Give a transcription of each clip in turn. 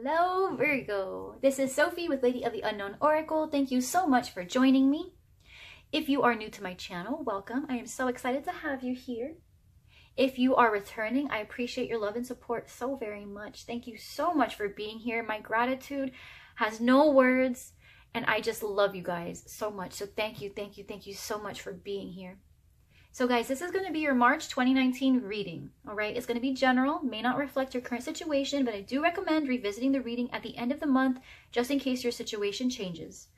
Hello Virgo, this is Sophie with Lady of the Unknown Oracle. Thank you so much for joining me. If you are new to my channel, welcome. I am so excited to have you here. If you are returning, I appreciate your love and support so very much. Thank you so much for being here. My gratitude has no words and I just love you guys so much. So thank you so much for being here. So guys, this is going to be your March 2019 reading, all right? It's going to be general, may not reflect your current situation, but I do recommend revisiting the reading at the end of the month just in case your situation changes.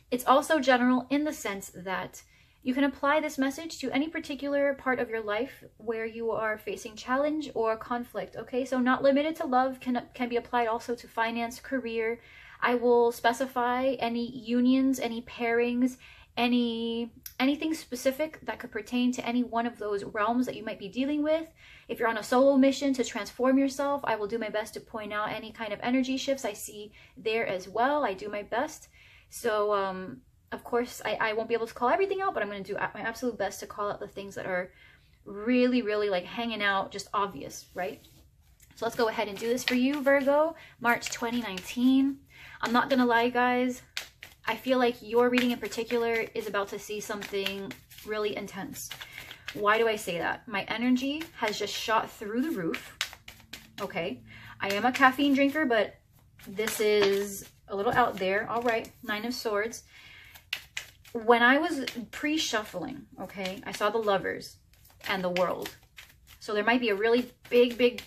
It's also general in the sense that you can apply this message to any particular part of your life where you are facing challenge or conflict, okay? So not limited to love, can be applied also to finance, career. I will specify any unions, any pairings, anything specific that could pertain to any one of those realms that you might be dealing with. If you're on a solo mission to transform yourself, I will do my best to point out any kind of energy shifts I see there as well. I do my best. So of course I won't be able to call everything out, but I'm going to do my absolute best to call out the things that are really like hanging out, just obvious, right? So let's go ahead and do this for you, Virgo, March 2019. I'm not gonna lie, guys, I feel like your reading in particular is about to see something really intense. Why do I say that? My energy has just shot through the roof. Okay, I am a caffeine drinker, but this is a little out there. All right, Nine of Swords. When I was pre-shuffling, okay, I saw the Lovers and the World. So there might be a really big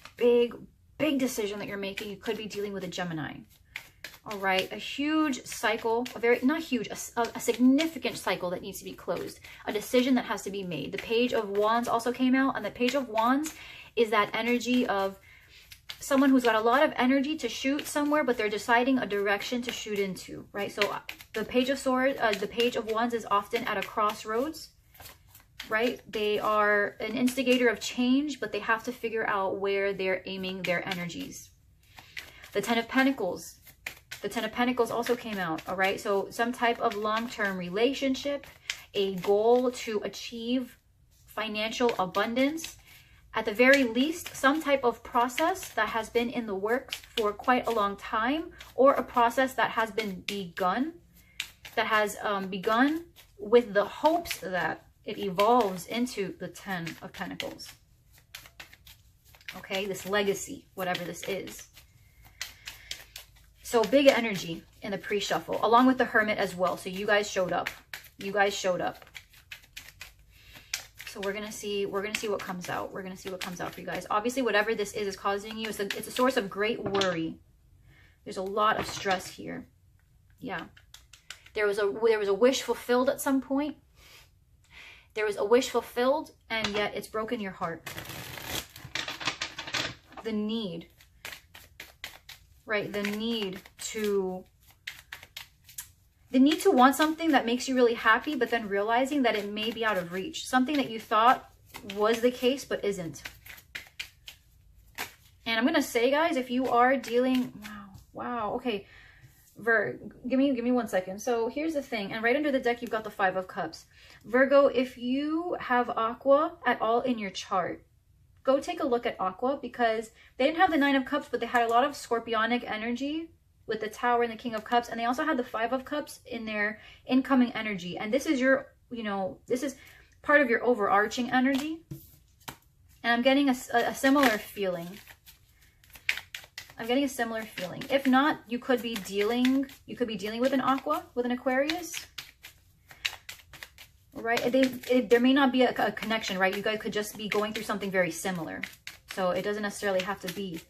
decision that you're making. You could be dealing with a Gemini. All right, a huge cycle, a significant cycle that needs to be closed, a decision that has to be made. The Page of Wands also came out, and the Page of Wands is that energy of someone who's got a lot of energy to shoot somewhere, but they're deciding a direction to shoot into, right? So the Page of Swords, the Page of Wands is often at a crossroads, right? They are an instigator of change, but they have to figure out where they're aiming their energies. The Ten of Pentacles. The Ten of Pentacles also came out, all right? So some type of long-term relationship, a goal to achieve financial abundance, at the very least, some type of process that has been in the works for quite a long time, or a process that has been begun, begun with the hopes that it evolves into the Ten of Pentacles. Okay, this legacy, whatever this is. So big energy in the pre-shuffle, along with the Hermit as well. So you guys showed up. You guys showed up. So we're gonna see what comes out. We're gonna see what comes out for you guys. Obviously, whatever this is causing you, it's a source of great worry. There's a lot of stress here. Yeah. There was a wish fulfilled at some point. There was a wish fulfilled, and yet it's broken your heart. The need. Right, the need to want something that makes you really happy, but then realizing that it may be out of reach. Something that you thought was the case, but isn't. And I'm gonna say, guys, if you are dealing, wow, okay, give me 1 second. So here's the thing, and right under the deck, you've got the Five of Cups. Virgo, if you have Aqua at all in your chart, go take a look at Aqua, because they didn't have the Nine of Cups, but they had a lot of scorpionic energy with the Tower and the King of Cups. And they also had the Five of Cups in their incoming energy. And this is your, this is part of your overarching energy. And I'm getting a similar feeling. I'm getting a similar feeling. If not, you could be dealing with an Aqua, with an Aquarius. Right, there may not be a connection, right? You guys could just be going through something very similar, so it doesn't necessarily have to be,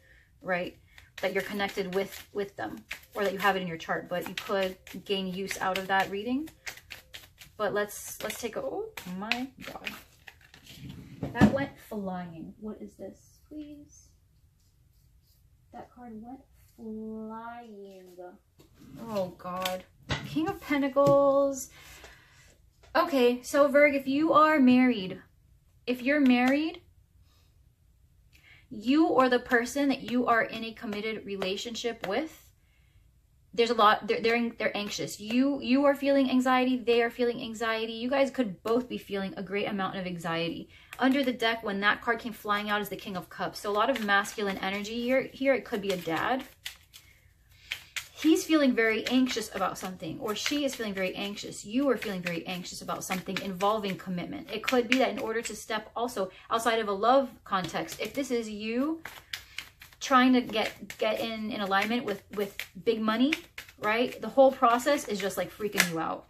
right, that you're connected with them, or that you have it in your chart, but you could gain use out of that reading. But let's take a, oh my god, that went flying. What is this, please? That card went flying. Oh god. King of Pentacles. Okay, so Virg, if you are married, you or the person that you are in a committed relationship with, there's a lot, they're anxious. You are feeling anxiety, they are feeling anxiety. You guys could both be feeling a great amount of anxiety. Under the deck, when that card came flying out, is the King of Cups. So a lot of masculine energy here. It could be a dad. he's feeling very anxious about something, or she is feeling very anxious. You are feeling very anxious about something involving commitment. It could be that in order to step also outside of a love context, if this is you trying to get in alignment with big money, right? The whole process is just like freaking you out.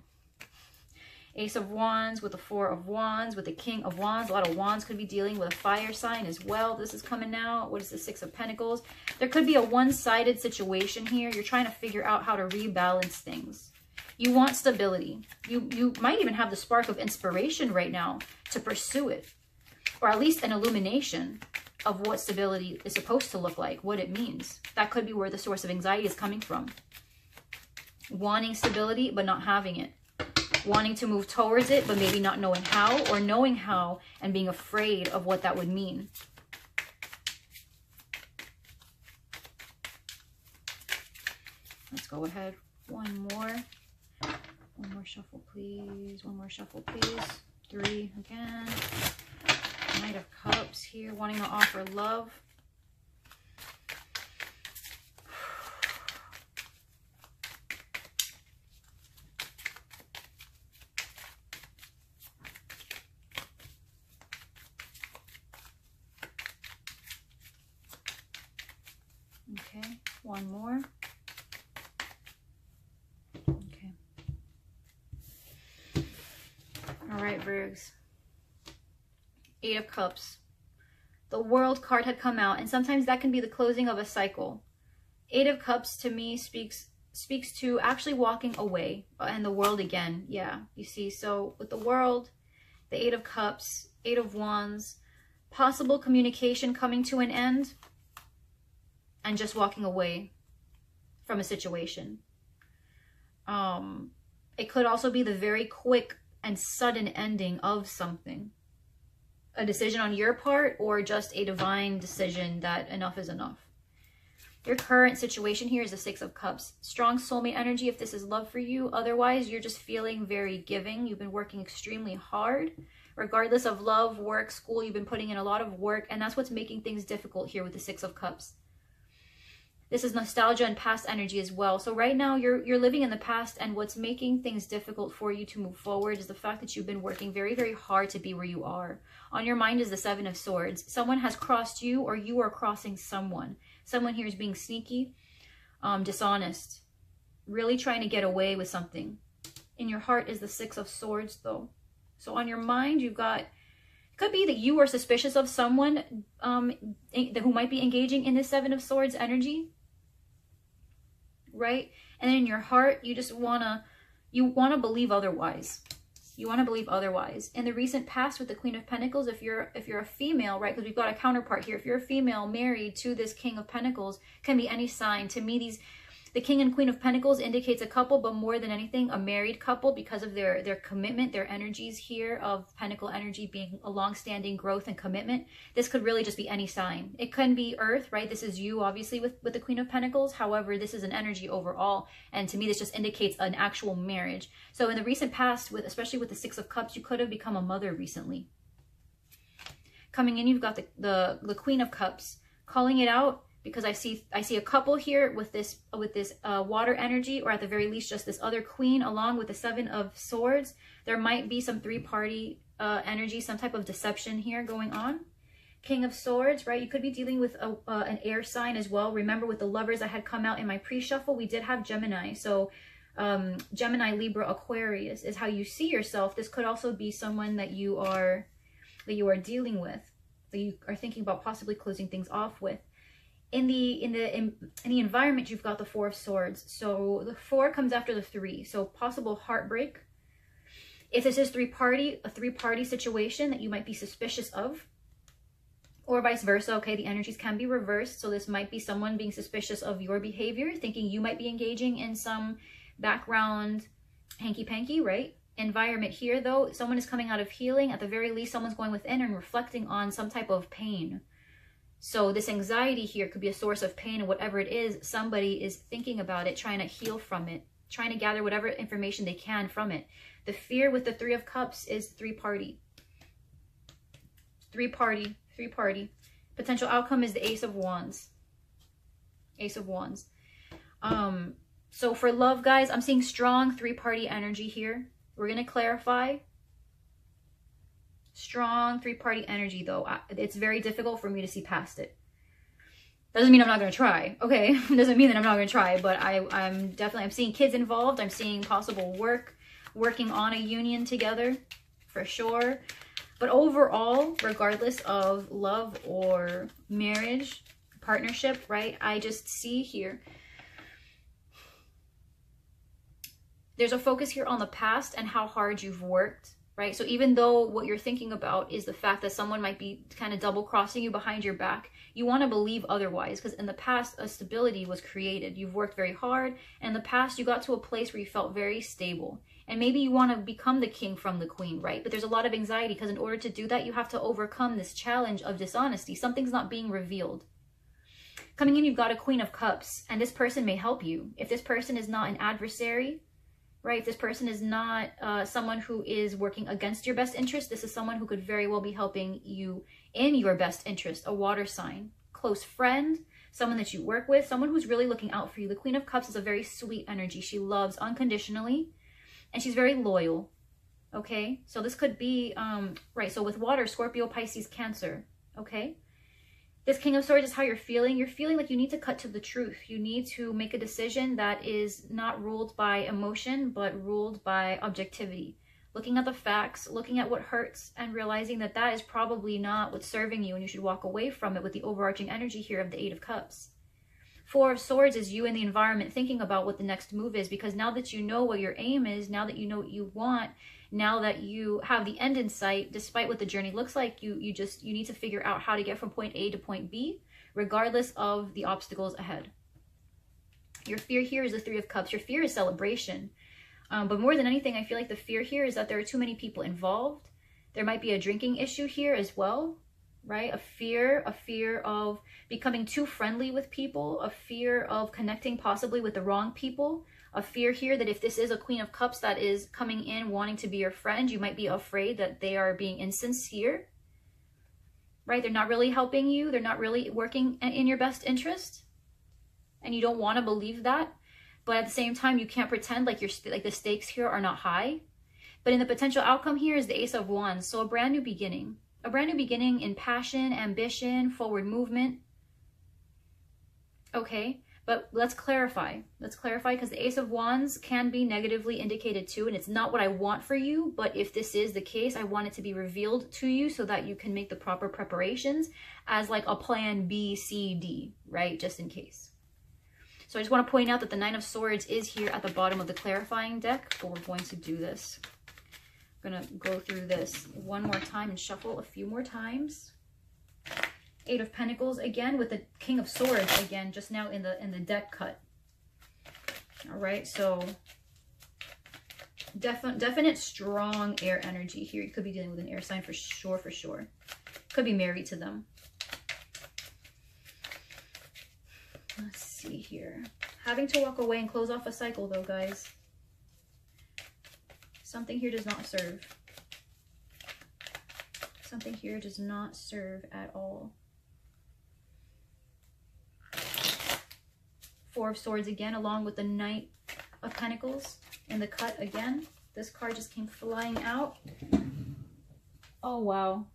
Ace of Wands with the Four of Wands, with the King of Wands. A lot of Wands could be dealing with a fire sign as well. This is coming out. What is the Six of Pentacles? There could be a one-sided situation here. You're trying to figure out how to rebalance things. You want stability. You might even have the spark of inspiration right now to pursue it. Or at least an illumination of what stability is supposed to look like, what it means. That could be where the source of anxiety is coming from. Wanting stability, but not having it. Wanting to move towards it, but maybe not knowing how, or knowing how and being afraid of what that would mean. Let's go ahead. One more shuffle, please. One more shuffle, please. 3 again. Knight of Cups here, wanting to offer love. Okay, one more. Okay. All right, Virgs. 8 of Cups. The World card had come out, and sometimes that can be the closing of a cycle. 8 of Cups to me speaks to actually walking away and the world again. Yeah, you see, so with the World, the 8 of Cups, 8 of Wands, possible communication coming to an end, and just walking away from a situation. It could also be the very quick and sudden ending of something. A decision on your part, or just a divine decision that enough is enough. Your current situation here is the 6 of Cups. Strong soulmate energy if this is love for you. Otherwise, you're just feeling very giving. You've been working extremely hard. Regardless of love, work, school, you've been putting in a lot of work, and that's what's making things difficult here with the 6 of Cups. This is nostalgia and past energy as well. So right now you're living in the past, and what's making things difficult for you to move forward is the fact that you've been working very, very hard to be where you are. On your mind is the 7 of Swords. Someone has crossed you, or you are crossing someone. Someone here is being sneaky, dishonest, really trying to get away with something. In your heart is the 6 of Swords though. So on your mind you've got, it could be that you are suspicious of someone who might be engaging in the 7 of Swords energy. Right? And in your heart, you just want to believe otherwise. You want to believe otherwise. In the recent past with the Queen of Pentacles, if you're a female, right? Because we've got a counterpart here. If you're a female married to this King of Pentacles, can be any sign. To me, the King and Queen of Pentacles indicates a couple, but more than anything, a married couple, because of their commitment, their energies here of Pentacle energy being a long-standing growth and commitment. This could really just be any sign. It can be Earth, right? This is you, obviously, with the Queen of Pentacles. However, this is an energy overall, and to me, this just indicates an actual marriage. So in the recent past, especially with the 6 of Cups, you could have become a mother recently. Coming in, you've got the Queen of Cups, calling it out, because I see a couple here with this water energy, or at the very least just this other queen along with the 7 of Swords. There might be some three-party energy, some type of deception here going on. King of Swords, right? You could be dealing with an air sign as well. Remember, with the Lovers that had come out in my pre-shuffle, we did have Gemini. So Gemini, Libra, Aquarius is how you see yourself. This could also be someone that you are dealing with, that you are thinking about possibly closing things off with. In the environment, you've got the 4 of Swords. So the 4 comes after the 3. So possible heartbreak. If this is a three-party situation that you might be suspicious of, or vice versa, okay, the energies can be reversed. So this might be someone being suspicious of your behavior, thinking you might be engaging in some background hanky-panky, right? Environment here, though, someone is coming out of healing. At the very least, someone's going within and reflecting on some type of pain. So this anxiety here could be a source of pain, and whatever it is, somebody is thinking about it, trying to heal from it, trying to gather whatever information they can from it. The fear with the 3 of Cups is three-party. Three-party. Potential outcome is the Ace of Wands. Ace of Wands. So for love, guys, I'm seeing strong three-party energy here. We're going to clarify. Strong three-party energy, though. It's very difficult for me to see past it. Doesn't mean I'm not going to try, okay? Doesn't mean that I'm not going to try, but I'm seeing kids involved. I'm seeing possible working on a union together, for sure. But overall, regardless of love or marriage, partnership, right? I just see here, there's a focus here on the past and how hard you've worked, right? So even though what you're thinking about is the fact that someone might be kind of double crossing you behind your back, you want to believe otherwise, because in the past, a stability was created. You've worked very hard. And in the past, you got to a place where you felt very stable. And maybe you want to become the king from the queen, right? But there's a lot of anxiety, because in order to do that, you have to overcome this challenge of dishonesty. Something's not being revealed. Coming in, you've got a Queen of Cups, and this person may help you. If this person is not an adversary, right? If this person is not someone who is working against your best interest, this is someone who could very well be helping you in your best interest. A water sign, close friend, someone that you work with, someone who's really looking out for you. The Queen of Cups is a very sweet energy. She loves unconditionally, and she's very loyal, okay? So this could be, right, so with water, Scorpio, Pisces, Cancer, okay? This King of Swords is how you're feeling. You're feeling like you need to cut to the truth. You need to make a decision that is not ruled by emotion, but ruled by objectivity. Looking at the facts, looking at what hurts, and realizing that that is probably not what's serving you, and you should walk away from it with the overarching energy here of the Eight of Cups. Four of Swords is you in the environment thinking about what the next move is, because now that you know what your aim is, now that you know what you want, now that you have the end in sight, despite what the journey looks like, you need to figure out how to get from point A to point B, regardless of the obstacles ahead. Your fear here is the Three of Cups. Your fear is celebration. But more than anything, I feel like the fear here is that there are too many people involved. There might be a drinking issue here as well, right? A fear of becoming too friendly with people, a fear of connecting possibly with the wrong people, a fear here that if this is a Queen of Cups that is coming in wanting to be your friend, you might be afraid that they are being insincere, right? They're not really helping you. They're not really working in your best interest. And you don't want to believe that. But at the same time, you can't pretend like the stakes here are not high. But in the potential outcome here is the Ace of Wands. So a brand new beginning. A brand new beginning in passion, ambition, forward movement. Okay, but let's clarify. Let's clarify, because the Ace of Wands can be negatively indicated too, and it's not what I want for you, but if this is the case, I want it to be revealed to you so that you can make the proper preparations as like a plan B, C, D, right? Just in case. So I just want to point out that the Nine of Swords is here at the bottom of the clarifying deck, but we're going to do this. I'm going to go through this one more time and shuffle a few more times. Eight of Pentacles again with the King of Swords again, just now in the deck cut. All right, so definite strong air energy here. You could be dealing with an air sign for sure, for sure. Could be married to them. Let's see here. Having to walk away and close off a cycle though, guys. Something here does not serve. Something here does not serve at all. Four of Swords again, along with the Knight of Pentacles in the cut again. This card just came flying out. Oh, wow.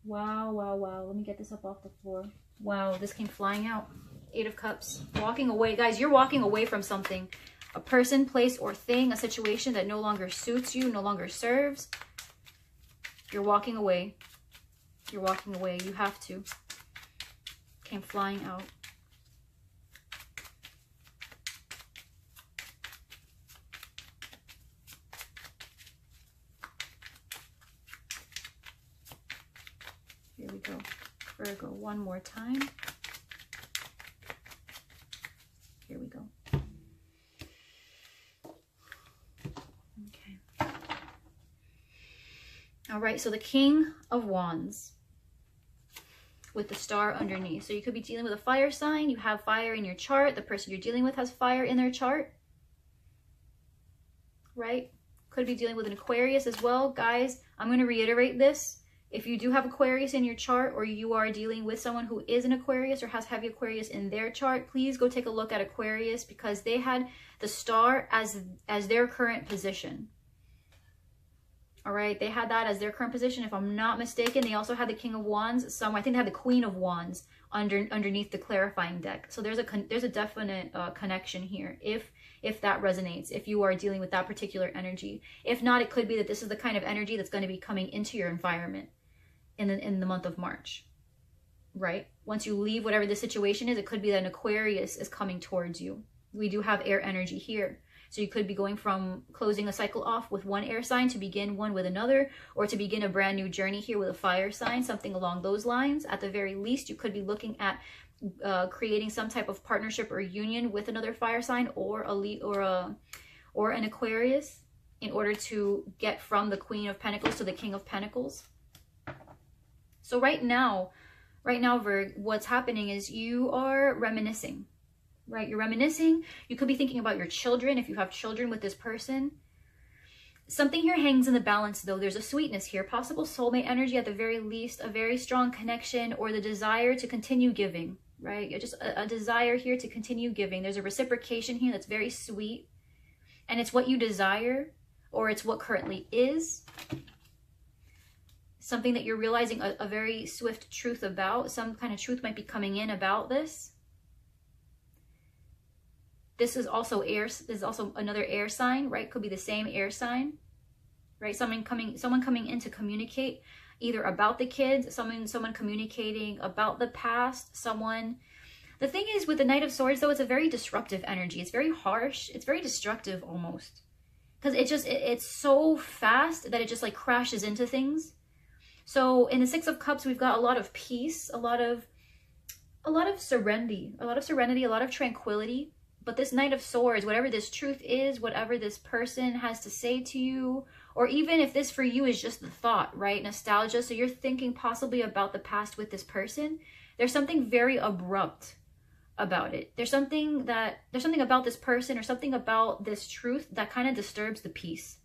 Wow, wow, wow. Let me get this up off the floor. Wow, this came flying out. Eight of Cups. Walking away. Guys, you're walking away from something. A person, place, or thing, a situation that no longer suits you, no longer serves. You're walking away. You're walking away. You have to. Came flying out. Here we go. Virgo, one more time. Here we go. Okay. All right, so the King of Wands with the star underneath. So you could be dealing with a fire sign. You have fire in your chart. The person you're dealing with has fire in their chart. Right? Could be dealing with an Aquarius as well. Guys, I'm going to reiterate this. If you do have Aquarius in your chart, or you are dealing with someone who is an Aquarius or has heavy Aquarius in their chart, please go take a look at Aquarius, because they had the star as their current position. All right, they had that as their current position, if I'm not mistaken. They also had the King of Wands somewhere. I think they had the Queen of Wands underneath the clarifying deck. So there's a definite connection here, if that resonates, if you are dealing with that particular energy. If not, it could be that this is the kind of energy that's going to be coming into your environment in the month of March, right? Once you leave whatever the situation is, it could be that an Aquarius is coming towards you. We do have air energy here. So you could be going from closing a cycle off with one air sign to begin one with another, or to begin a brand new journey here with a fire sign, something along those lines. At the very least, you could be looking at creating some type of partnership or union with another fire sign, or an Aquarius, in order to get from the Queen of Pentacles to the King of Pentacles. So right now, Virg, what's happening is you are reminiscing. Right? You're reminiscing. You could be thinking about your children if you have children with this person. Something here hangs in the balance, though. There's a sweetness here, possible soulmate energy at the very least, a very strong connection, or the desire to continue giving, right? Just a desire here to continue giving. There's a reciprocation here that's very sweet, and it's what you desire, or it's what currently is. Something that you're realizing a very swift truth about. Some kind of truth might be coming in about this. This is also air. This is also another air sign, right? Could be the same air sign, right? Someone coming in to communicate either about the kids, someone communicating about the past, The thing is, with the Knight of Swords, though, it's a very disruptive energy. It's very harsh. It's very destructive almost, because it's so fast that it just like crashes into things. So in the Six of Cups, we've got a lot of peace, a lot of serenity, a lot of tranquility. But this Knight of Swords, whatever this truth is, whatever this person has to say to you, or even if this for you is just the thought, right? Nostalgia. So you're thinking possibly about the past with this person. There's something very abrupt about it. There's something about this person, or something about this truth that kind of disturbs the peace.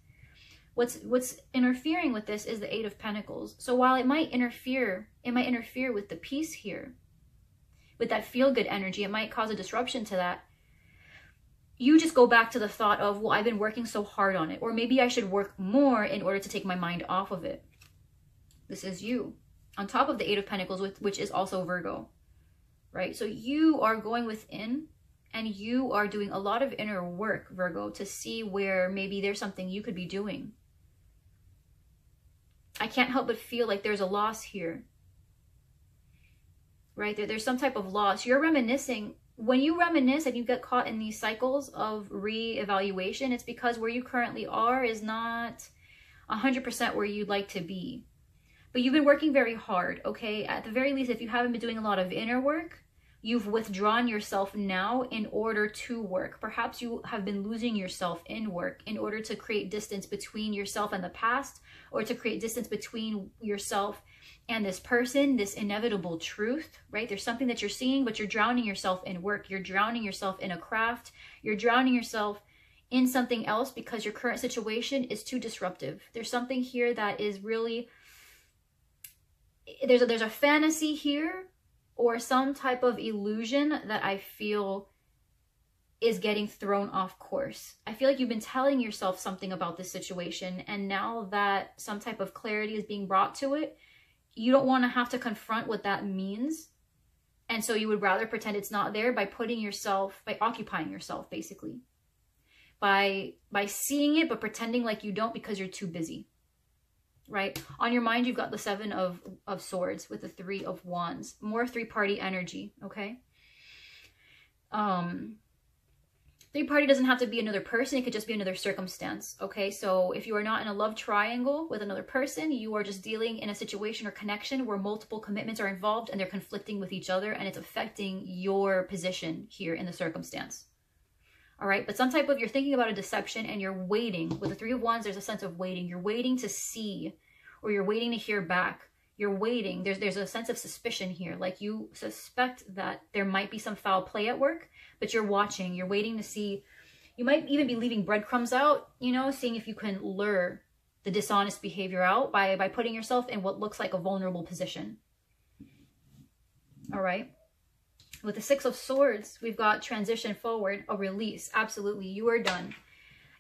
What's interfering with this is the Eight of Pentacles. So while it might interfere with the peace here, with that feel-good energy, it might cause a disruption to that. You just go back to the thought of, well, I've been working so hard on it, or maybe I should work more in order to take my mind off of it. This is you, on top of the Eight of Pentacles, which is also Virgo, right? So you are going within, and you are doing a lot of inner work, Virgo, to see where maybe there's something you could be doing. I can't help but feel like there's a loss here, right? There's some type of loss. You're reminiscing. When you reminisce and you get caught in these cycles of re-evaluation, it's because where you currently are is not 100% where you'd like to be. But you've been working very hard, okay? At the very least, if you haven't been doing a lot of inner work, you've withdrawn yourself now in order to work. Perhaps you have been losing yourself in work in order to create distance between yourself and the past, or to create distance between yourself and this person, this inevitable truth, right? There's something that you're seeing, but you're drowning yourself in work. You're drowning yourself in a craft. You're drowning yourself in something else because your current situation is too disruptive. There's something here that is really, there's a fantasy here, or some type of illusion that I feel is getting thrown off course. I feel like you've been telling yourself something about this situation, and now that some type of clarity is being brought to it, you don't want to have to confront what that means. And so you would rather pretend it's not there by occupying yourself, basically. By seeing it, but pretending like you don't because you're too busy, right? On your mind, you've got the Seven of Swords with the Three of Wands. More three-party energy, okay? Three-party doesn't have to be another person. It could just be another circumstance, okay? So if you are not in a love triangle with another person, you are just dealing in a situation or connection where multiple commitments are involved and they're conflicting with each other, and it's affecting your position here in the circumstance. All right, but some type of, you're thinking about a deception and you're waiting. With the Three of Wands, there's a sense of waiting. You're waiting to see, or you're waiting to hear back. You're waiting. There's a sense of suspicion here. Like you suspect that there might be some foul play at work, but you're watching. You're waiting to see. You might even be leaving breadcrumbs out, you know, seeing if you can lure the dishonest behavior out by putting yourself in what looks like a vulnerable position. All right. With the Six of Swords, we've got transition forward, a release. Absolutely. You are done.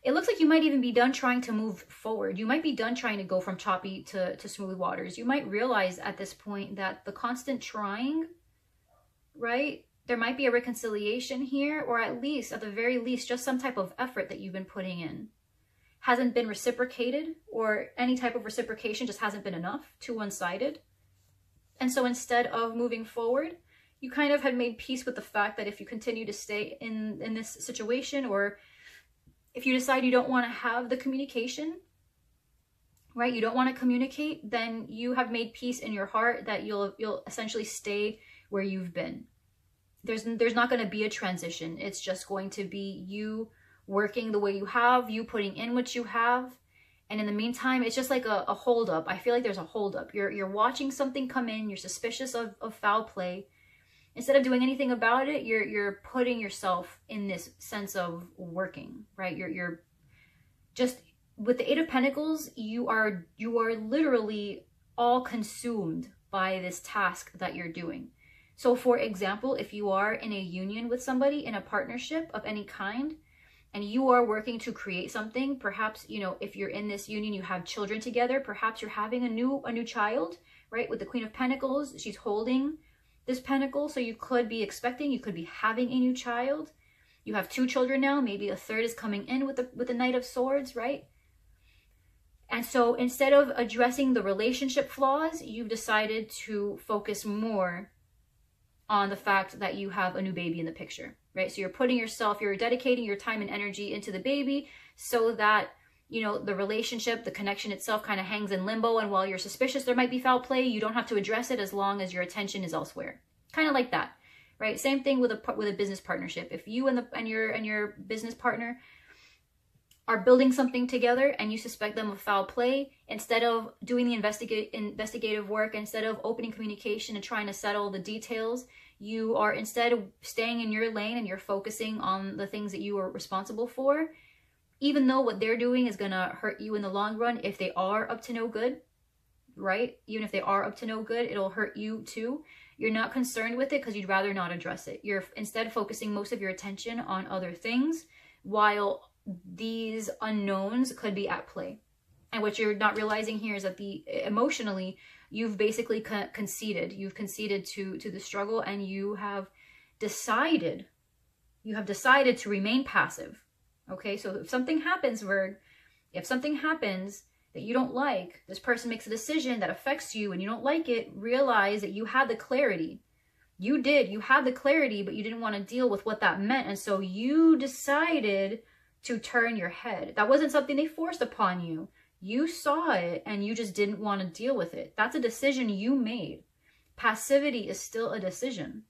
It looks like you might even be done trying to move forward. You might be done trying to go from choppy to smooth waters. You might realize at this point that the constant trying, right? There might be a reconciliation here, or at least, at the very least, just some type of effort that you've been putting in hasn't been reciprocated, or any type of reciprocation just hasn't been enough, too one-sided. And so instead of moving forward, you kind of had made peace with the fact that if you continue to stay in this situation, or if you decide you don't want to have the communication, right? You don't want to communicate, then you have made peace in your heart that you'll essentially stay where you've been. There's not going to be a transition. It's just going to be you working the way you have, you putting in what you have. And in the meantime, it's just like a holdup. I feel like there's a holdup. You're watching something come in. You're suspicious of foul play. Instead of doing anything about it, you're putting yourself in this sense of working, right? You're just, with the Eight of Pentacles, you are literally all consumed by this task that you're doing. So for example, if you are in a union with somebody, in a partnership of any kind, and you are working to create something, perhaps, you know, if you're in this union, you have children together, perhaps you're having a new child, right? With the Queen of Pentacles, she's holding this pentacle, so you could be expecting, you could be having a new child. You have 2 children now, maybe a third is coming in with the Knight of Swords, right? And so instead of addressing the relationship flaws, you've decided to focus more on the fact that you have a new baby in the picture, right? So you're dedicating your time and energy into the baby so that, you know, the relationship, the connection itself kind of hangs in limbo. And while you're suspicious there might be foul play, you don't have to address it as long as your attention is elsewhere. Kind of like that, right? Same thing with a business partnership. If you and your business partner are building something together and you suspect them of foul play, instead of doing the investigative work, instead of opening communication and trying to settle the details, you are instead of staying in your lane and you're focusing on the things that you are responsible for, even though what they're doing is going to hurt you in the long run. If they are up to no good, right? Even if they are up to no good, it'll hurt you too. You're not concerned with it because you'd rather not address it. You're instead focusing most of your attention on other things, while these unknowns could be at play. And what you're not realizing here is that emotionally, you've basically conceded. You've conceded to the struggle, and you have decided to remain passive. Okay, so if something happens, if something happens that you don't like, this person makes a decision that affects you and you don't like it, realize that you had the clarity. You had the clarity, but you didn't want to deal with what that meant. And so you decided to turn your head. That wasn't something they forced upon you. You saw it and you just didn't want to deal with it. That's a decision you made. Passivity is still a decision.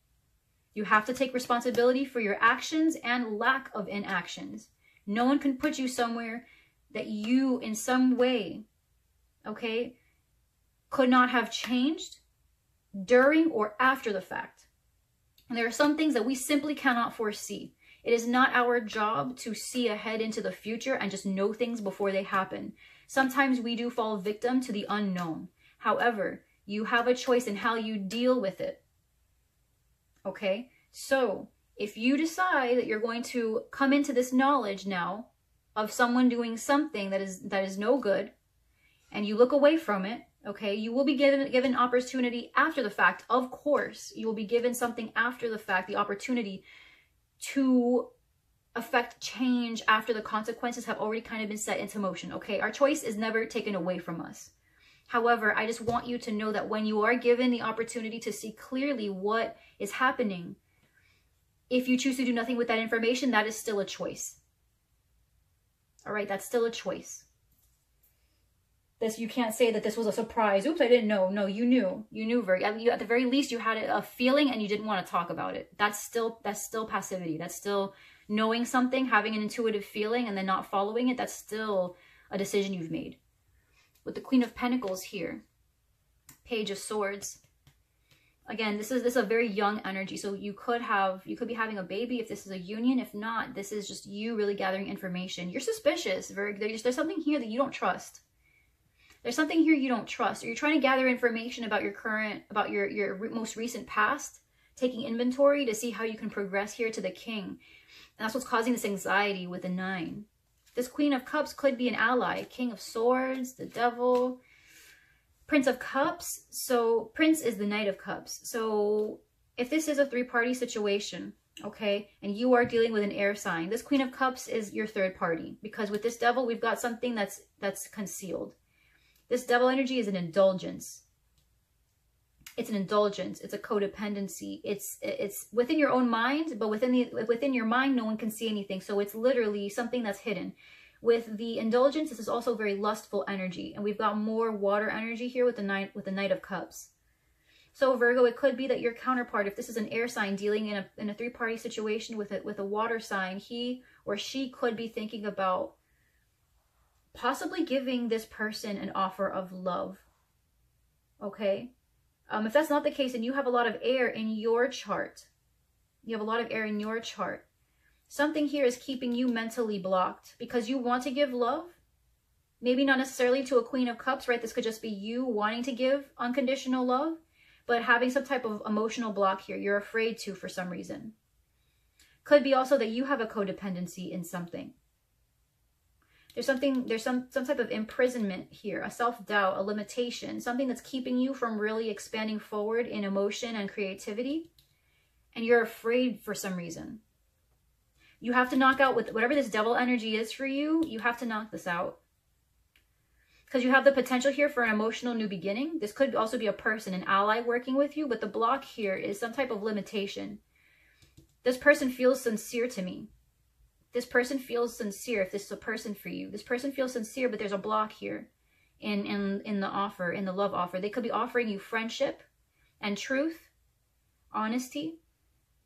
You have to take responsibility for your actions and lack of inactions. No one can put you somewhere that you, in some way, okay, could not have changed during or after the fact. And there are some things that we simply cannot foresee. It is not our job to see ahead into the future and just know things before they happen. Sometimes we do fall victim to the unknown. However, you have a choice in how you deal with it. Okay? So, if you decide that you're going to come into this knowledge now of someone doing something that is no good, and you look away from it, okay, you will be given opportunity after the fact. Of course, you will be given something after the fact, the opportunity to affect change after the consequences have already kind of been set into motion, okay? Our choice is never taken away from us. However, I just want you to know that when you are given the opportunity to see clearly what is happening, if you choose to do nothing with that information, that is still a choice. All right, that's still a choice. You can't say that this was a surprise. Oops, I didn't know. No, you knew. You knew, Virgo. At the very least, you had a feeling and you didn't want to talk about it. That's still passivity. That's still knowing something, having an intuitive feeling, and then not following it. That's still a decision you've made. With the Queen of Pentacles here, Page of Swords. Again, this is a very young energy. So you could be having a baby if this is a union. If not, this is just you really gathering information. You're suspicious, Virgo. There's something here that you don't trust. There's something here you don't trust, or you're trying to gather information about your most recent past, taking inventory to see how you can progress here to the King. And that's what's causing this anxiety with the 9. This Queen of Cups could be an ally. King of Swords, the Devil, Prince of Cups. So Prince is the Knight of Cups. So if this is a 3-party situation, okay, and you are dealing with an air sign, this Queen of Cups is your 3rd party, because with this Devil, we've got something that's concealed. This Devil energy is an indulgence. It's an indulgence. It's a codependency. It's within your own mind, but within your mind, no one can see anything. So it's literally something that's hidden. With the indulgence, this is also very lustful energy, and we've got more water energy here with the Knight of Cups. So Virgo, it could be that your counterpart, if this is an air sign dealing in a 3-party situation with a water sign, he or she could be thinking about possibly giving this person an offer of love. Okay? If that's not the case, and you have a lot of air in your chart, something here is keeping you mentally blocked because you want to give love. Maybe not necessarily to a Queen of Cups, right? This could just be you wanting to give unconditional love, but having some type of emotional block here. You're afraid to for some reason. Could be also that you have a codependency in something. There's some type of imprisonment here, a self-doubt, a limitation, something that's keeping you from really expanding forward in emotion and creativity. And you're afraid for some reason. You have to knock out with whatever this Devil energy is for you. You have to knock this out. Because you have the potential here for an emotional new beginning. This could also be a person, an ally working with you. But the block here is some type of limitation. This person feels sincere to me. This person feels sincere if this is a person for you. This person feels sincere, but there's a block here in the offer, in the love offer. They could be offering you friendship and truth, honesty,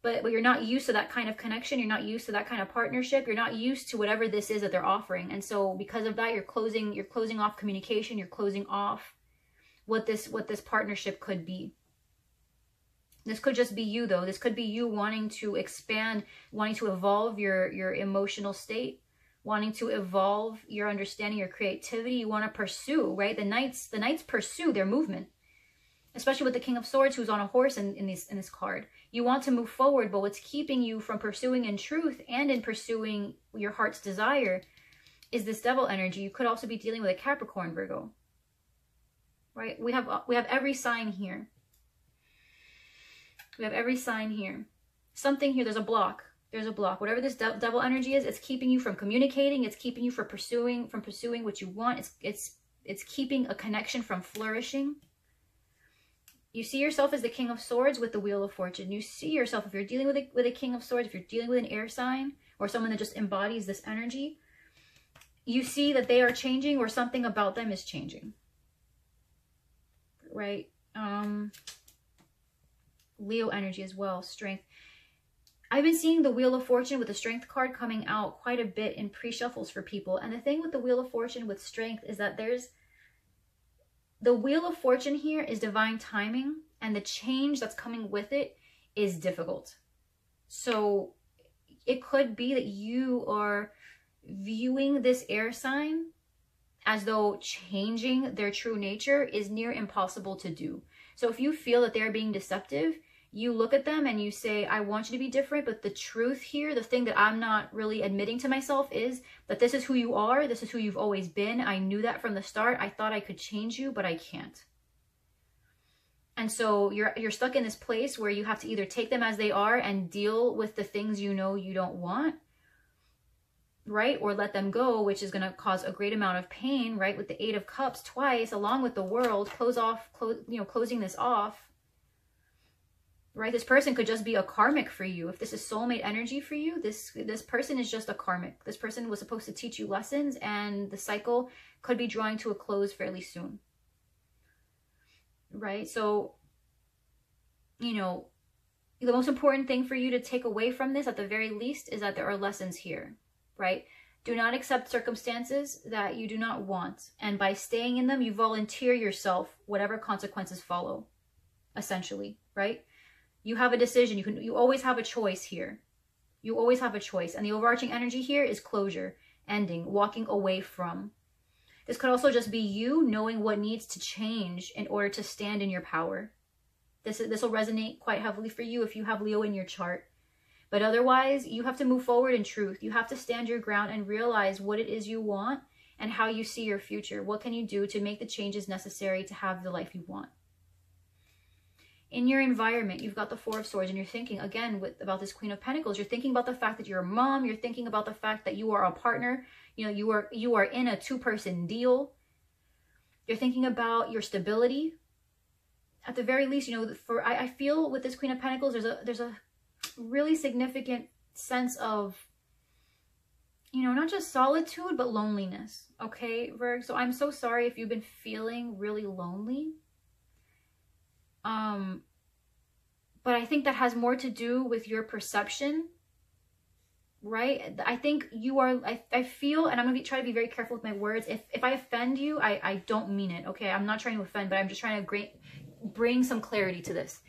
but you're not used to that kind of connection. You're not used to that kind of partnership. You're not used to whatever this is that they're offering. And so because of that, you're closing off communication. You're closing off what this partnership could be. This could just be you, though. This could be you wanting to expand, wanting to evolve your emotional state, wanting to evolve your understanding, your creativity. You want to pursue, right? The knights pursue their movement, especially with the King of Swords, who's on a horse in this card. You want to move forward, but what's keeping you from pursuing in truth and in pursuing your heart's desire is this Devil energy. You could also be dealing with a Capricorn, Virgo, right? We have every sign here. We have every sign here. Something here, there's a block. There's a block. Whatever this Devil energy is, it's keeping you from communicating. It's keeping you from pursuing what you want. It's keeping a connection from flourishing. You see yourself as the King of Swords with the Wheel of Fortune. You see yourself, if you're dealing with a King of Swords, if you're dealing with an air sign or someone that just embodies this energy, you see that they are changing or something about them is changing. Right? Leo energy as well, strength. I've been seeing the Wheel of Fortune with the Strength card coming out quite a bit in pre-shuffles for people. And the thing with the Wheel of Fortune with strength is that the Wheel of Fortune here is divine timing, and the change that's coming with it is difficult. So it could be that you are viewing this air sign as though changing their true nature is near impossible to do. So if you feel that they're being deceptive, you look at them and you say, I want you to be different, but the truth here, the thing that I'm not really admitting to myself is that this is who you are. This is who you've always been. I knew that from the start. I thought I could change you, but I can't. And so you're stuck in this place where you have to either take them as they are and deal with the things you know you don't want, right? Or let them go, which is going to cause a great amount of pain, right? With the Eight of Cups twice, along with the World, closing this off, right? This person could just be a karmic for you. If this is soulmate energy for you, this person is just a karmic. This person was supposed to teach you lessons, and the cycle could be drawing to a close fairly soon, right? So, the most important thing for you to take away from this, at the very least, is that there are lessons here. Right? Do not accept circumstances that you do not want. And by staying in them, you volunteer yourself whatever consequences follow, essentially, right? You have a decision. You always have a choice here. You always have a choice. And the overarching energy here is closure, ending, walking away from. This could also just be you knowing what needs to change in order to stand in your power. This will resonate quite heavily for you if you have Leo in your chart. But otherwise, you have to move forward in truth. You have to stand your ground and realize what it is you want and how you see your future. What can you do to make the changes necessary to have the life you want? In your environment, you've got the Four of Swords, and you're thinking, again, about this Queen of Pentacles. You're thinking about the fact that you're a mom. You're thinking about the fact that you are a partner. You know, you are in a two-person deal. You're thinking about your stability. At the very least, you know, I feel with this Queen of Pentacles, there's a really significant sense of, you know, not just solitude, but loneliness. Okay, Virg? So I'm so sorry if you've been feeling really lonely. But I think that has more to do with your perception, right? I think you are, I feel, and I'm going to try to be very careful with my words. If I offend you, I don't mean it, okay? I'm not trying to offend, but I'm just trying to bring some clarity to this.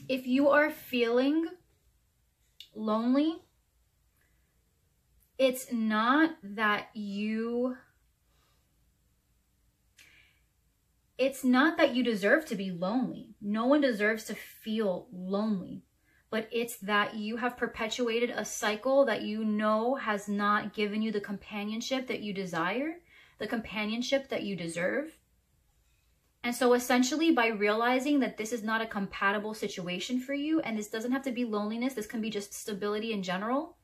If you are feeling lonely, it's not that you deserve to be lonely. No one deserves to feel lonely. But it's that you have perpetuated a cycle that you know has not given you the companionship that you desire, the companionship that you deserve. And so essentially, by realizing that this is not a compatible situation for you, and this doesn't have to be loneliness, this can be just stability in general,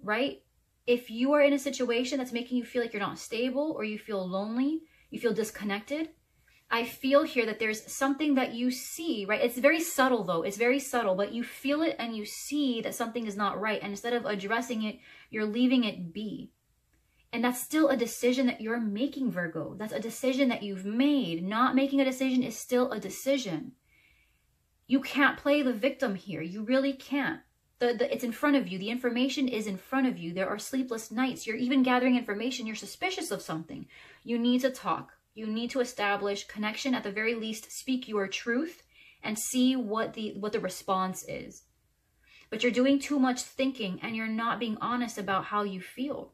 right? If you are in a situation that's making you feel like you're not stable, or you feel lonely, you feel disconnected, I feel here that there's something that you see, right? It's very subtle though. It's very subtle, but you feel it and you see that something is not right. And instead of addressing it, you're leaving it be. And that's still a decision that you're making, Virgo. That's a decision that you've made. Not making a decision is still a decision. You can't play the victim here. You really can't. It's in front of you. The information is in front of you. There are sleepless nights. You're even gathering information. You're suspicious of something. You need to talk. You need to establish connection, at the very least, speak your truth and see what the response is. But you're doing too much thinking and you're not being honest about how you feel.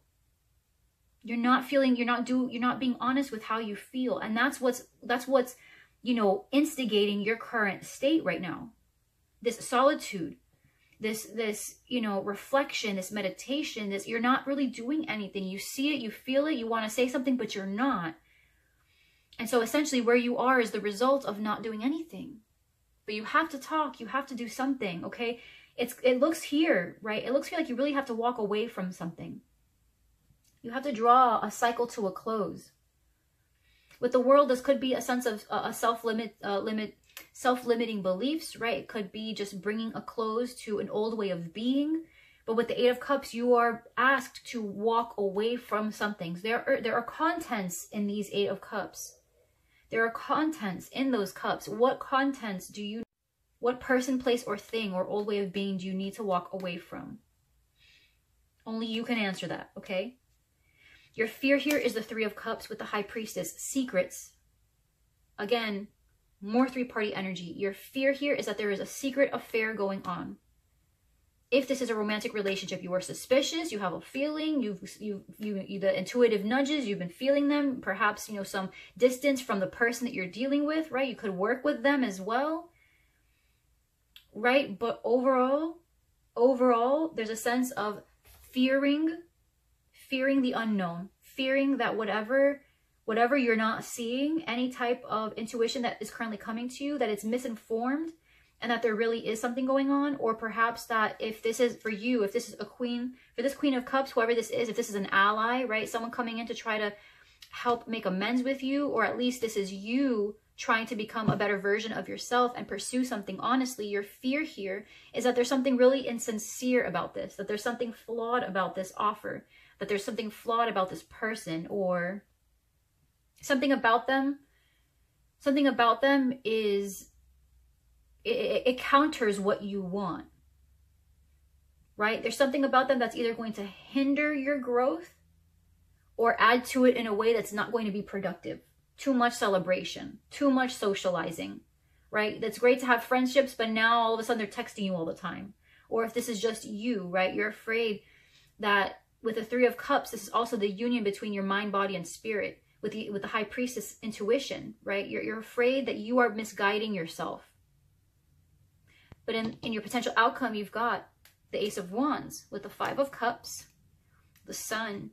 You're not being honest with how you feel. And that's what's, you know, instigating your current state right now. This solitude, this, you know, reflection, this meditation, you're not really doing anything. You see it, you feel it, you want to say something, but you're not. And so essentially where you are is the result of not doing anything. But you have to talk, you have to do something, okay? It looks here, right? It looks here like you really have to walk away from something. You have to draw a cycle to a close. With the World, this could be a sense of a self-limiting beliefs, right? It could be just bringing a close to an old way of being. But with the Eight of Cups, you are asked to walk away from some things. There are contents in these Eight of Cups. There are contents in those cups. What contents what person, place, or thing or old way of being do you need to walk away from? Only you can answer that, okay? Your fear here is the Three of Cups with the High Priestess. Secrets. Again, more three-party energy. Your fear here is that there is a secret affair going on. If this is a romantic relationship, you are suspicious, you have a feeling, the intuitive nudges, you've been feeling them, perhaps, you know, some distance from the person that you're dealing with, right? You could work with them as well, right? But overall, there's a sense of fearing the unknown, fearing that whatever you're not seeing, any type of intuition that is currently coming to you, that it's misinformed, and that there really is something going on. Or perhaps that if this is for you, if this is for this Queen of Cups, whoever this is, if this is an ally, right? Someone coming in to try to help make amends with you, or at least this is you trying to become a better version of yourself and pursue something honestly. Your fear here is that there's something really insincere about this, that there's something flawed about this offer, that there's something flawed about this person, or something about them is, it counters what you want, right? There's something about them that's either going to hinder your growth or add to it in a way that's not going to be productive. Too much celebration, too much socializing, right? That's great to have friendships, but now all of a sudden they're texting you all the time. Or if this is just you, right? You're afraid that with the Three of Cups, this is also the union between your mind, body, and spirit. With the High Priestess intuition, right? You're afraid that you are misguiding yourself. But in your potential outcome, you've got the Ace of Wands with the Five of Cups, the Sun,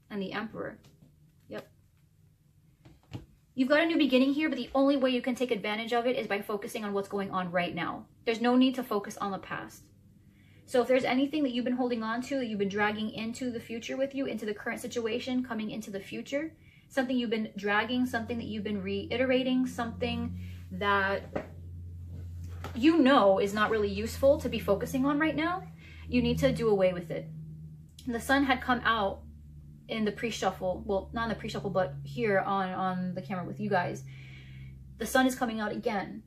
and the Emperor. Yep. You've got a new beginning here, but the only way you can take advantage of it is by focusing on what's going on right now. There's no need to focus on the past. So if there's anything that you've been holding on to, that you've been dragging into the future with you, into the current situation, coming into the future, something you've been dragging, something that you've been reiterating, something that you know is not really useful to be focusing on right now, you need to do away with it. The Sun had come out in the pre-shuffle, well, not in the pre-shuffle, but here on the camera with you guys. The Sun is coming out again.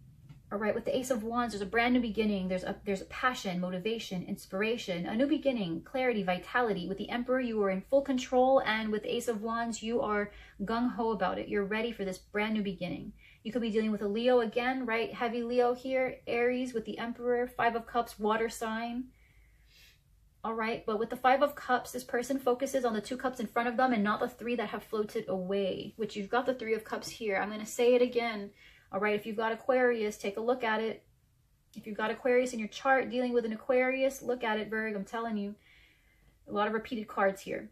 All right, with the Ace of Wands, there's a brand new beginning. There's a passion, motivation, inspiration, a new beginning, clarity, vitality. With the Emperor, you are in full control, and with the Ace of Wands, you are gung-ho about it. You're ready for this brand new beginning. You could be dealing with a Leo again, right? Heavy Leo here, Aries with the Emperor, Five of Cups, water sign. All right, but with the Five of Cups, this person focuses on the two cups in front of them and not the three that have floated away, which you've got the Three of Cups here. I'm going to say it again. All right, if you've got Aquarius, take a look at it. If you've got Aquarius in your chart, dealing with an Aquarius, look at it, Virgo. I'm telling you, a lot of repeated cards here.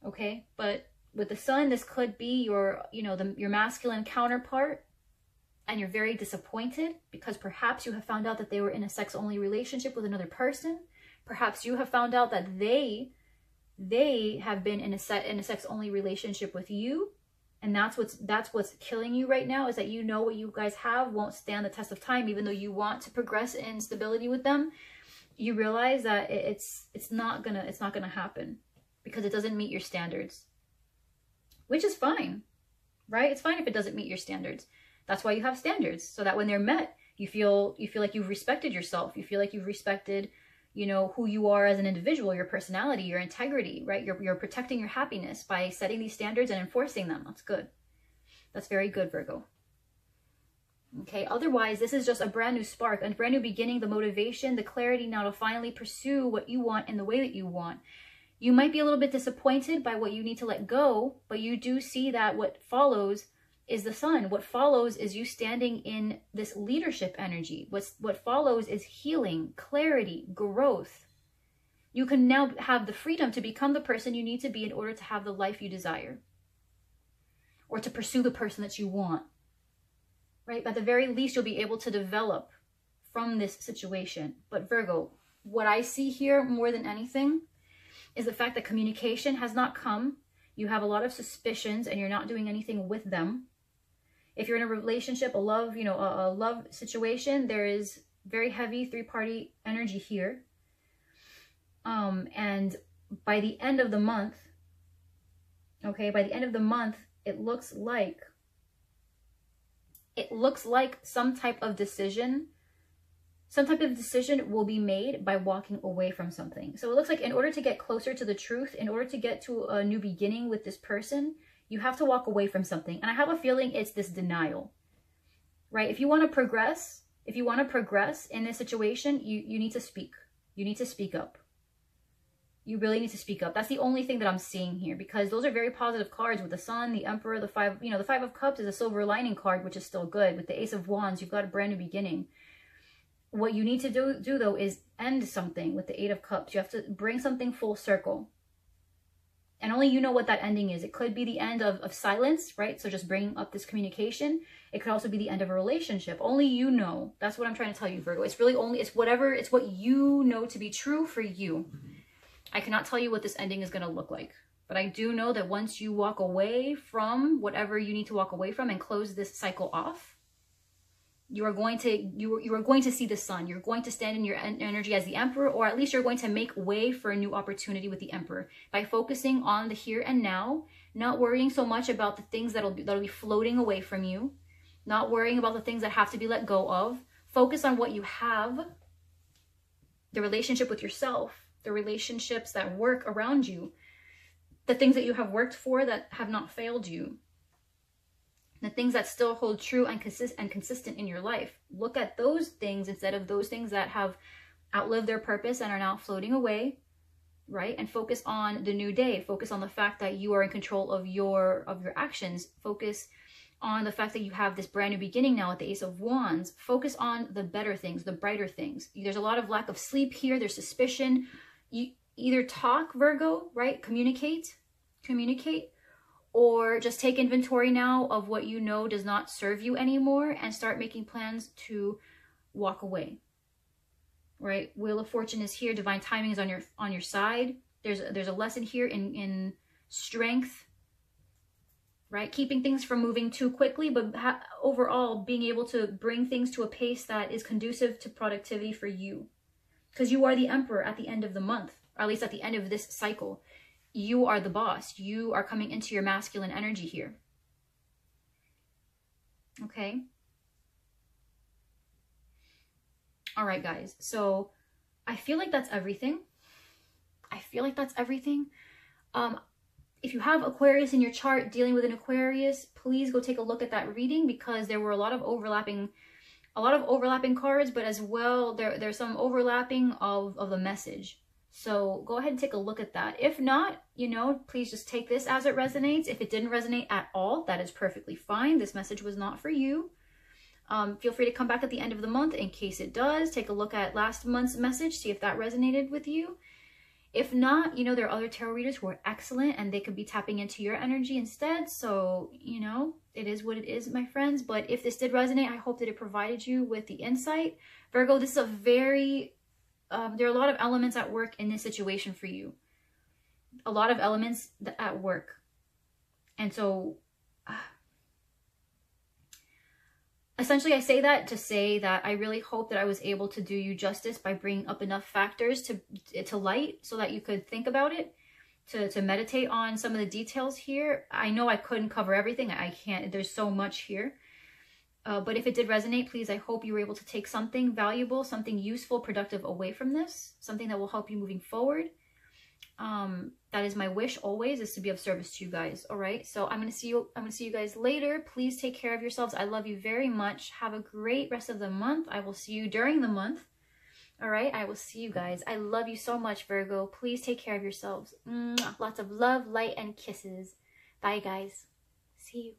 Okay, but with the Sun, this could be your, your masculine counterpart, and you're very disappointed because perhaps you have found out that they were in a sex-only relationship with another person. Perhaps you have found out that they have been in a sex-only relationship with you. And that's what's killing you right now, is that you know what you guys have won't stand the test of time. Even though you want to progress in stability with them, you realize that it's not gonna happen because it doesn't meet your standards, which is fine, right? It's fine if it doesn't meet your standards. That's why you have standards, so that when they're met, you feel like you've respected yourself. You feel like you've respected, who you are as an individual, your personality, your integrity, right? You're protecting your happiness by setting these standards and enforcing them. That's good. That's very good, Virgo. Okay, otherwise, this is just a brand new spark, a brand new beginning, the motivation, the clarity now to finally pursue what you want in the way that you want. You might be a little bit disappointed by what you need to let go, but you do see that what follows is the Sun. What follows is you standing in this leadership energy. What follows is healing, clarity, growth. You can now have the freedom to become the person you need to be in order to have the life you desire, or to pursue the person that you want, right? At the very least, you'll be able to develop from this situation. But Virgo, what I see here more than anything is the fact that communication has not come. You have a lot of suspicions and you're not doing anything with them. If you're in a relationship, a love, a love situation, there is very heavy three-party energy here. And by the end of the month, okay, by the end of the month, it looks like some type of decision will be made by walking away from something. So it looks like in order to get closer to the truth, in order to get to a new beginning with this person, you have to walk away from something. And I have a feeling it's this denial, right? If you want to progress in this situation, you need to speak. You need to speak up. You really need to speak up. That's the only thing that I'm seeing here, because those are very positive cards with the Sun, the Emperor, the Five, the Five of Cups is a silver lining card, which is still good. With the Ace of Wands, you've got a brand new beginning. What you need to do though is end something with the Eight of Cups. You have to bring something full circle. And only you know what that ending is. It could be the end of silence, right? So just bringing up this communication. It could also be the end of a relationship. Only you know. That's what I'm trying to tell you, Virgo. It's really it's what you know to be true for you. I cannot tell you what this ending is going to look like. But I do know that once you walk away from whatever you need to walk away from and close this cycle off, you are going to see the Sun. You're going to stand in your energy as the Emperor, or at least you're going to make way for a new opportunity with the Emperor by focusing on the here and now, not worrying so much about the things that'll be floating away from you, not worrying about the things that have to be let go of. Focus on what you have, the relationship with yourself, the relationships that work around you, the things that you have worked for that have not failed you, the things that still hold true and consistent in your life. Look at those things instead of those things that have outlived their purpose and are now floating away. right? And focus on the new day. Focus on the fact that you are in control of your actions. Focus on the fact that you have this brand new beginning now at the Ace of Wands. Focus on the better things, the brighter things. There's a lot of lack of sleep here. There's suspicion. You either talk, Virgo, right? Communicate, or just take inventory now of what you know does not serve you anymore and start making plans to walk away, right? Wheel of Fortune is here. Divine timing is on your side. There's a lesson here in strength, right? Keeping things from moving too quickly, but overall being able to bring things to a pace that is conducive to productivity for you. Because you are the emperor at the end of the month, or at least at the end of this cycle. You are the boss. You are coming into your masculine energy here. Okay? All right, guys. So I feel like that's everything. If you have Aquarius in your chart, dealing with an Aquarius, please go take a look at that reading, because there were a lot of overlapping cards, but as well there's some overlapping of the message. So go ahead and take a look at that. If not, you know, please just take this as it resonates. If it didn't resonate at all, that is perfectly fine. This message was not for you. Feel free to come back at the end of the month in case it does. Take a look at last month's message, see if that resonated with you. If not, you know, there are other tarot readers who are excellent and they could be tapping into your energy instead. So, you know, it is what it is, my friends. But if this did resonate, I hope that it provided you with the insight. Virgo, this is a very, there are a lot of elements at work in this situation for you. A lot of elements at work. And so, essentially, I say that to say that I really hope that I was able to do you justice by bringing up enough factors to light so that you could think about it, to meditate on some of the details here. I know I couldn't cover everything. I can't. There's so much here. But if it did resonate, please, I hope you were able to take something valuable, something useful, productive away from this, something that will help you moving forward. That is my wish always, is to be of service to you guys. All right. So I'm going to see you guys later. Please take care of yourselves. I love you very much. Have a great rest of the month. I will see you during the month. All right. I will see you guys. I love you so much, Virgo. Please take care of yourselves. Lots of love, light, and kisses. Bye, guys. See you.